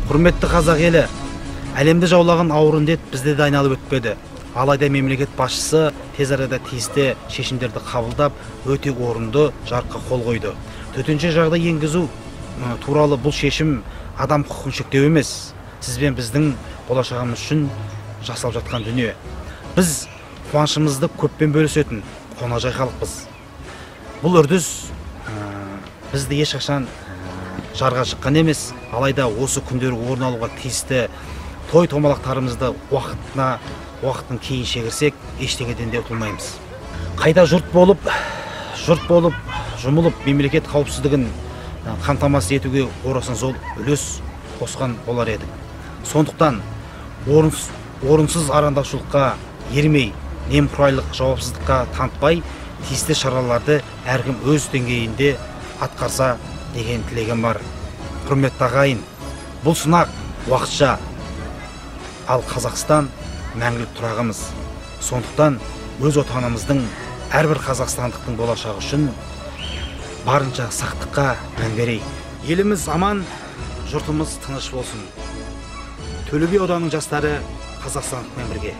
Құрметті қазақ елі, әлемді жаулаған ауыр індет бізде де айналып өтпеді. Алайда мемлекет басшысы тез арада тиісті шешімдерді қабылдап, өте орынды жарыққа қол қойды. Төтенше жағдай енгізу туралы бұл шешім адам құқығын шектеу емес, сізбен біздің болашағымыз үшін жасалып жатқан дүние. Біз қуанышымызды көппен бөлісетін қонақжай халықпыз. Бұл үрдіс бізді ешқашан жарға шыққан емес, алайда осы күндері орын алуға тиісті той томалақтарымызды уақытын кейін шегірсек, ештеңеден де ұтылмаймыз. Қайда жұрт болып, жұмылып, мемлекет қауіпсіздігін қамтамасыз етуге орасан зор үлес қосқан болар едік. Сондықтан орынсыз арандашылыққа ермей, немқұрайлық жауапсыздыққа танытпай, тиісті шараларды әркім өз деңгейінде атқарса деген тілегім бар. Құрметті ағайын, бұл сынақ уақытша, ал Қазақстан мәңгілік тұрағымыз. Сондықтан өз отанымыздың, әрбір қазақстандықтың болашағы үшін барынша сақтыққа мән берейік. Еліміз аман, жұртымыз тыныш болсын. Төле би ауданының жастары Қазақстандықпен бірге.